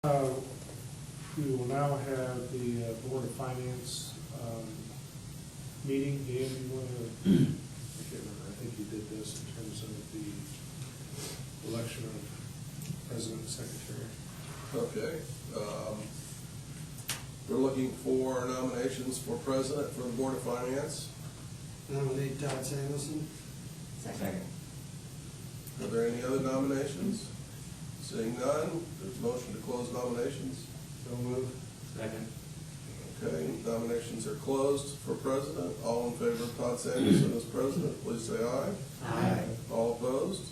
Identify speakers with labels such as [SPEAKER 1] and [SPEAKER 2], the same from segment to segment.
[SPEAKER 1] We will now have the Board of Finance meeting. Dan, you want to, I can't remember, I think you did this in terms of the election of President and Secretary.
[SPEAKER 2] Okay. We're looking for nominations for President for the Board of Finance.
[SPEAKER 3] Nominate Todd Samuelson.
[SPEAKER 4] Second.
[SPEAKER 2] Are there any other nominations? Seeing none, there's a motion to close nominations.
[SPEAKER 3] So moved.
[SPEAKER 4] Second.
[SPEAKER 2] Okay, nominations are closed for President. All in favor of Todd Samuelson as President, please say aye.
[SPEAKER 4] Aye.
[SPEAKER 2] All opposed?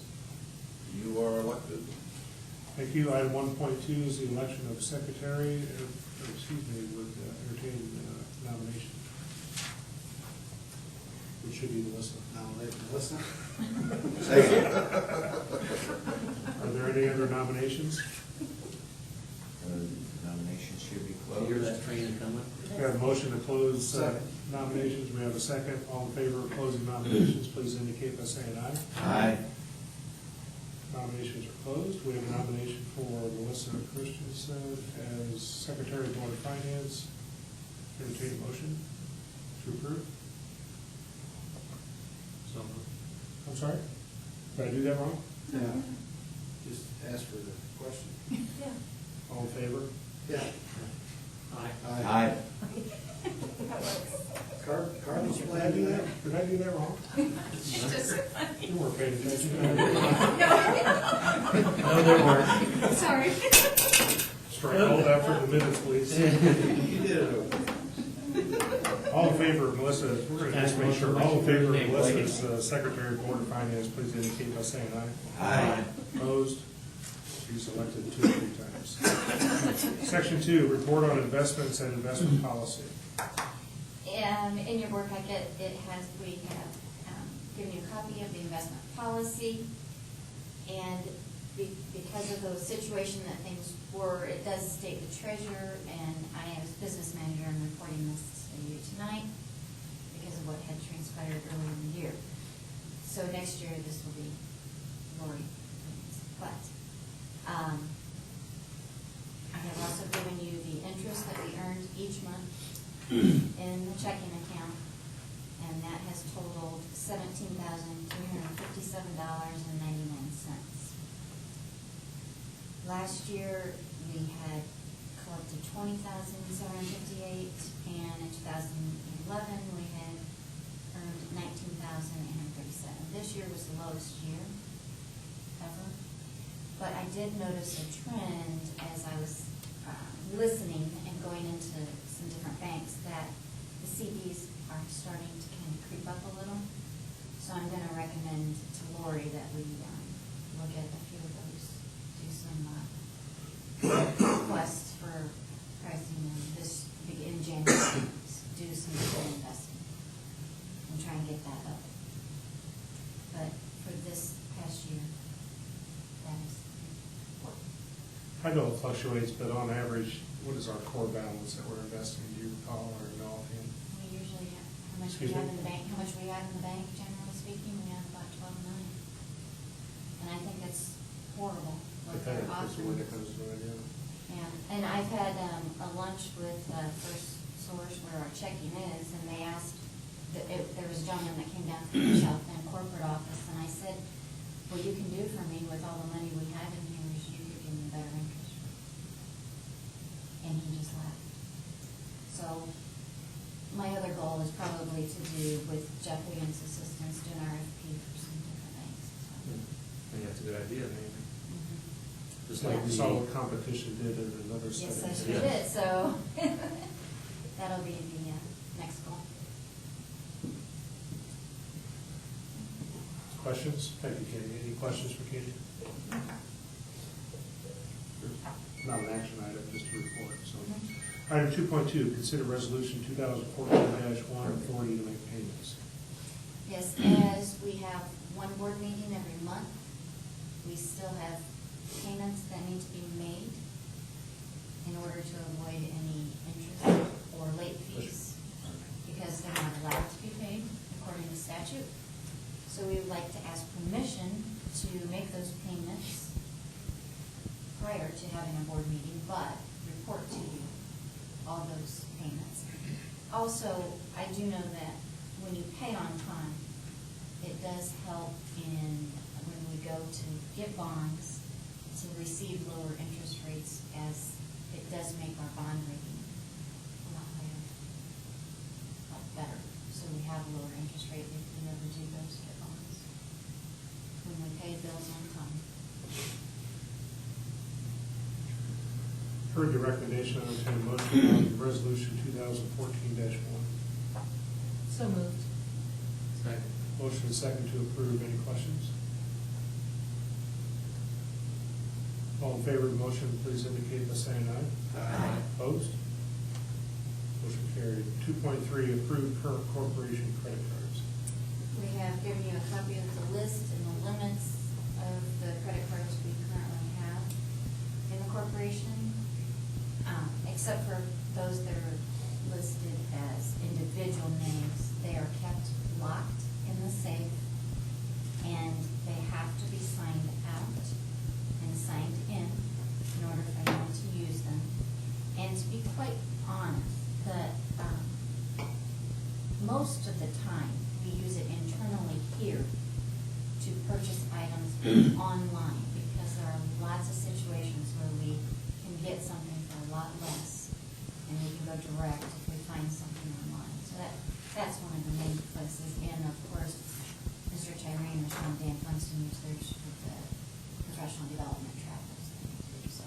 [SPEAKER 2] You are elected.
[SPEAKER 1] Thank you. Item 1.2 is the election of Secretary, would entertain nomination. Which should be Melissa.
[SPEAKER 3] Nominate Melissa.
[SPEAKER 1] Are there any other nominations?
[SPEAKER 4] Nominations should be closed. You hear that train coming?
[SPEAKER 1] We have a motion to close
[SPEAKER 3] Second.
[SPEAKER 1] nominations. We have a second. All in favor of closing nominations, please indicate by saying aye.
[SPEAKER 4] Aye.
[SPEAKER 1] Nominations are closed. We have a nomination for Melissa Christensen as Secretary of Board of Finance. Entertain a motion to approve.
[SPEAKER 4] So
[SPEAKER 1] I'm sorry? Did I do that wrong?
[SPEAKER 3] Yeah. Just ask for the question.
[SPEAKER 5] Yeah.
[SPEAKER 1] All in favor?
[SPEAKER 3] Yeah.
[SPEAKER 4] Aye. Aye.
[SPEAKER 3] Cardinals
[SPEAKER 1] Did I
[SPEAKER 3] play
[SPEAKER 1] do
[SPEAKER 3] that?
[SPEAKER 1] that? Did I do that wrong? You weren't paying attention.
[SPEAKER 4] No, there weren't.
[SPEAKER 5] Sorry.
[SPEAKER 1] Strike all that for the minutes, please.
[SPEAKER 3] You did it.
[SPEAKER 1] All in favor of Melissa, we're going to just make sure, all in favor of Melissa as Secretary of Board of Finance, please indicate by saying aye.
[SPEAKER 4] Aye.
[SPEAKER 1] Opposed? She's elected 2 or 3 times. Section 2, report on investments and investment policy.
[SPEAKER 5] In your board packet, we have given you a copy of the investment policy. And because of the situation that things were, it does state the treasurer, and I as business manager am reporting this to you tonight because of what had transpired earlier in the year. So next year, this will be Lori. But I have also given you the interest that we earned each month in the checking account, and that has totaled $17,357.99. Last year, we had collected $20,758, and in 2011, we had earned $19,837. This year was the lowest year ever, but I did notice a trend as I was listening and going into some different banks that the CDs are starting to kind of creep up a little. So I'm going to recommend to Lori that we look at a few of those, do some requests for pricing in January, do some different investing and try and get that up. But for this past year, that is.
[SPEAKER 1] I know it fluctuates, but on average, what is our core balance that we're investing? Do you recall or know offhand?
[SPEAKER 5] We usually have, how much we
[SPEAKER 1] Excuse
[SPEAKER 5] have
[SPEAKER 1] me?
[SPEAKER 5] in the bank, generally speaking, we have about 12 million. And I think that's horrible, what they're
[SPEAKER 1] Pathetic, when
[SPEAKER 5] offering.
[SPEAKER 1] it comes to it, yeah.
[SPEAKER 5] Yeah, and I've had a lunch with First Source where our checking is, and they asked, there was a gentleman that came down from the South Bend corporate office, and I said, what you can do for me with all the money we have in here is you could give me better interest rate. And he just laughed. So my other goal is probably to do with Jeff Higgins' assistance, do an RFP for some different banks. So.
[SPEAKER 1] I think that's a good idea, maybe.
[SPEAKER 5] Mhm.
[SPEAKER 1] Just like we saw what competition did in another
[SPEAKER 5] Yes,
[SPEAKER 1] study.
[SPEAKER 5] I sure did, so that'll be the next goal.
[SPEAKER 1] Questions? Thank you, Katie. Any questions for Katie? Not an action item, just a report, so. Item 2.2, consider resolution 2014-1, authority to make payments.
[SPEAKER 5] Yes, as we have one board meeting every month, we still have payments that need to be made in order to avoid any interest or late fees, because they're not allowed to be paid according to statute. So we would like to ask permission to make those payments prior to having a board meeting, but also, I do know that when you pay on time, it does help in, when we go to get bonds, to receive lower interest rates, as it does make our bond rating a lot higher, a lot better. So we have a lower interest rate if we ever do go to get bonds, when we pay bills on time.
[SPEAKER 1] Heard the recommendation, I'll entertain a motion on resolution 2014-1.
[SPEAKER 6] So moved.
[SPEAKER 4] Second.
[SPEAKER 1] Motion and second to approve. Any questions? All in favor of the motion, please indicate by saying aye.
[SPEAKER 3] Aye.
[SPEAKER 1] Opposed? Motion carried. 2.3, approved current corporation credit cards.
[SPEAKER 5] We have given you a copy of the list and the limits of the credit cards we currently have in the corporation, except for those that are listed as individual names. They are kept locked in the safe, and they have to be signed out and signed in order for anyone to use them. And to be quite honest, most of the time, we use it internally here to purchase items online, because there are lots of situations where we can get something for a lot less, and we can go direct if we find something online. So that's one of the main places. And of course, Mr. Tyree, Mr. and Dan Funston use theirs with the professional development travels. So.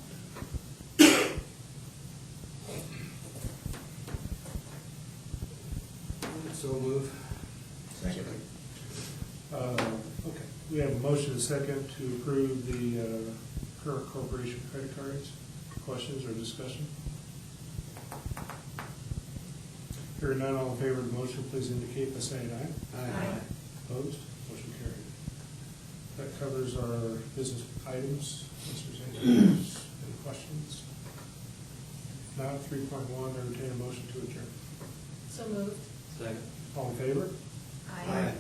[SPEAKER 3] So move.
[SPEAKER 4] Second.
[SPEAKER 1] Okay, we have a motion and second to approve the current corporation credit cards. Questions or discussion? Hearing none, all in favor of the motion, please indicate by saying aye.
[SPEAKER 3] Aye.
[SPEAKER 1] Opposed? Motion carried. That covers our business items. Mr. Zane, any questions? Now, 3.1, entertain a motion to adjourn.
[SPEAKER 6] So moved.
[SPEAKER 4] Second.
[SPEAKER 1] All in favor?
[SPEAKER 6] Aye.